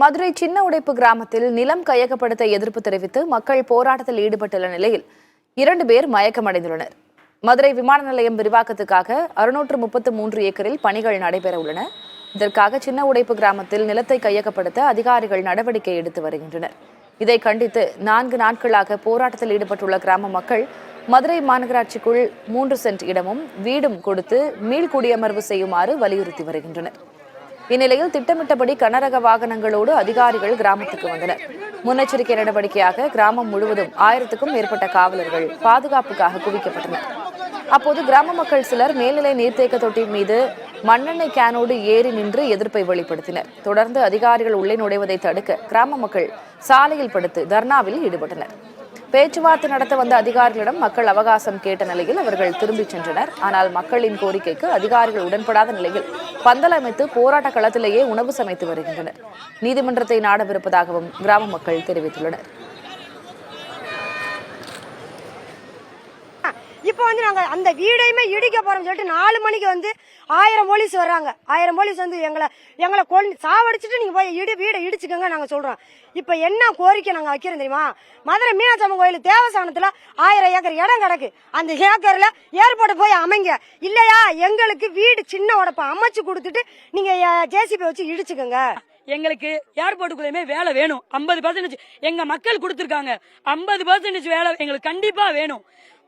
மதுரை சின்ன உடைப்பு கிராமத்தில் நிலம் கையகப்படுத்த எதிர்ப்பு தெரிவித்து மக்கள் போராட்டத்தில் ஈடுபட்டுள்ள நிலையில் 2 பேர் மயக்கமடைந்துள்ளனர். மதுரை விமான நிலையம் விரிவாக்கத்துக்காக 633 ஏக்கரில் பணிகள் நடைபெற உள்ளன. இதற்காக சின்ன உடைப்பு கிராமத்தில் நிலத்தை கையகப்படுத்த அதிகாரிகள் நடவடிக்கை எடுத்து வருகின்றனர். இதை கண்டித்து 4 நாட்களாக போராட்டத்தில் ஈடுபட்டுள்ள கிராம மக்கள் மதுரை மாநகராட்சிக்குள் 3 சென்ட் இடமும் வீடும் கொடுத்து மீள்குடியமர்வு செய்யுமாறு வலியுறுத்தி வருகின்றனர். இந்நிலையில் திட்டமிட்டபடி கனரக வாகனங்களோடு அதிகாரிகள் கிராமத்துக்கு வந்தனர். முன்னெச்சரிக்கை நடவடிக்கையாக கிராமம் முழுவதும் 1000க்கும் மேற்பட்ட காவலர்கள் பாதுகாப்புக்காக குவிக்கப்பட்டனர். அப்போது கிராம மக்கள் சிலர் மேல்நிலை நீர்த்தேக்க தொட்டி மீது மண்ணெண்ணெய் கேனோடு ஏறி நின்று எதிர்ப்பை வெளிப்படுத்தினர். தொடர்ந்து அதிகாரிகள் உள்ளே நுழைவதை தடுக்க கிராம மக்கள் சாலையில் படுத்து தர்ணாவில் ஈடுபட்டனர். பேச்சுவார்த்தை நடத்த வந்த அதிகாரிகளிடம் மக்கள் அவகாசம் கேட்ட நிலையில் அவர்கள் திரும்பிச் சென்றனர். ஆனால் மக்களின் கோரிக்கைக்கு அதிகாரிகள் உடன்படாத நிலையில் பந்தல் அமைத்து போராட்ட களத்திலேயே உணவு சமைத்து வருகின்றனர். நீதிமன்றத்தை நாடவிருப்பதாகவும் கிராம மக்கள் தெரிவித்துள்ளனர். இப்போ நாங்க அந்த வீடையுமே இடிக்க போறோம் சொல்லிட்டு 4 மணிக்கு 1000 போலீஸ் வர்றாங்க. 1000 போலீஸ் எங்களை சாவடிச்சுட்டு நீங்க போய் வீடை இடிச்சுக்கங்க நாங்க சொல்றோம். இப்ப என்ன கோரிக்கை நாங்க வைக்கிறோம் தெரியுமா? மதுரை மீனாட்சி அம்மன் கோயில் தேவஸ்தானத்துல 1000 ஏக்கர் இடம் கிடக்கு. அந்த ஏக்கர்ல ஏர்போர்ட் போய் அமைங்க. இல்லையா எங்களுக்கு வீடு சின்ன உடப்ப அமைச்சு கொடுத்துட்டு நீங்க ஜேசிபி வச்சு இடிச்சுக்கங்க. எங்களுக்கு ஏர்போர்ட்டுக்குள்ளேயுமே வேலை வேணும். 50% எங்க மக்கள் கொடுத்திருக்காங்க. 50% வேலை எங்களுக்கு கண்டிப்பா வேணும்.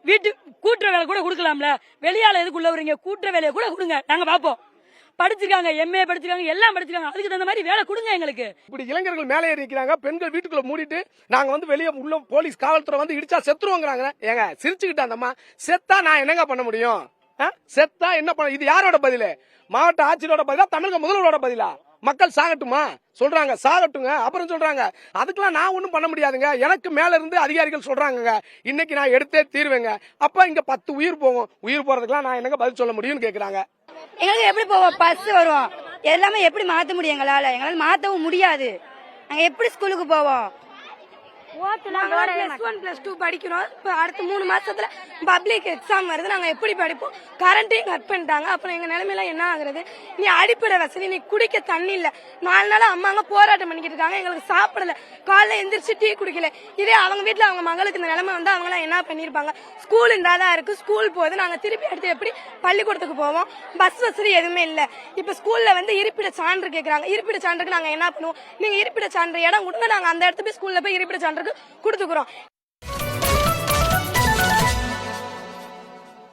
வீட்டு கூட்டுற வேலை கூட கொடுக்கலாம்ல. வெளியால எதுக்குள்ள வரீங்க? கூட்டுற வேலையை கூட கொடுங்க, நாங்க பாப்போம். படிச்சிருக்காங்க, MA படிச்சிருக்காங்க, எல்லாம் படிச்சிருக்காங்க. அதுக்கு தகுந்த மாதிரி வேலை கொடுங்க எங்களுக்கு. இப்படி இளைஞர்கள் மேலே ஏறி நிக்கிறாங்க. பெண்கள் வீட்டுக்குள்ள மூடிட்டு நாங்க வெளியே உள்ள போலீஸ் காவல்துறை இடிச்சா செத்துருவோங்கிறாங்க. ஏங்க சிரிச்சுக்கிட்டு அந்தம்மா செத்தா நான் என்னங்க பண்ண முடியும்? செத்தா என்ன பண்ண? இது யாரோட பதிலு? மாவட்ட ஆட்சியரோட பதிலா? தமிழக முதல்வரோட பதிலா? மக்கள் சாகட்டுமா சொல்றாங்க, சாகட்டுங்க. அப்புறம் சொல்றாங்க அதுக்கெல்லாம் நான் ஒண்ணும் பண்ண முடியாதுங்க, எனக்கு மேல இருந்து அதிகாரிகள் சொல்றாங்க, இன்னைக்கு நான் எடுத்தே தீர்வேங்க. அப்ப இங்க 10 உயிர் போகும். உயிர் போறதுக்கெல்லாம் நான் என்னங்க பதில் சொல்ல முடியும்னு கேக்குறாங்க. எங்களுக்கு எப்படி போவோம்? பஸ் வரும், எல்லாமே எப்படி மாத்த முடியும்? எங்களால மாத்தவும் முடியாது. நாங்க எப்படி ஸ்கூலுக்கு போவோம்? +1 +2 படிக்கிறோம். அடுத்த 3 மாசத்துல பப்ளிக் எக்ஸாம் வருது. நாங்க எப்படி படிப்போம்? கரண்டையும் கட் பண்ணிட்டாங்க. அப்புறம் எங்க நிலைமையில என்ன ஆகுறது? நீ அடிப்படை வசதி, நீ குடிக்க தண்ணி இல்ல. 4 நாளா அம்மாங்க போராட்டம் பண்ணிக்கிட்டு இருக்காங்க. எங்களுக்கு சாப்பிடல, காலைல எந்திரிச்சு டீ குடிக்கல. இதே அவங்க வீட்டுல அவங்க மகளுக்கு இந்த நிலைமை வந்து அவங்க எல்லாம் என்ன பண்ணிருப்பாங்க? ஸ்கூல் இந்தாதான் இருக்கு, ஸ்கூல் போகுது. நாங்க திருப்பி எடுத்து எப்படி பள்ளிக்கூடத்துக்கு போவோம்? பஸ் வசதி எதுவுமே இல்ல. இப்ப ஸ்கூல்ல இருப்பிட சான்று கேக்குறாங்க. இருப்பிட சான்றுக்கு நாங்க என்ன பண்ணுவோம்? நீங்க இருப்பிட சான்று இடம் கொடுங்க, நாங்க அந்த இடத்துல போய் ஸ்கூல்ல போய் இருப்பிட சான்று கொடுத்துக்கிறோம்.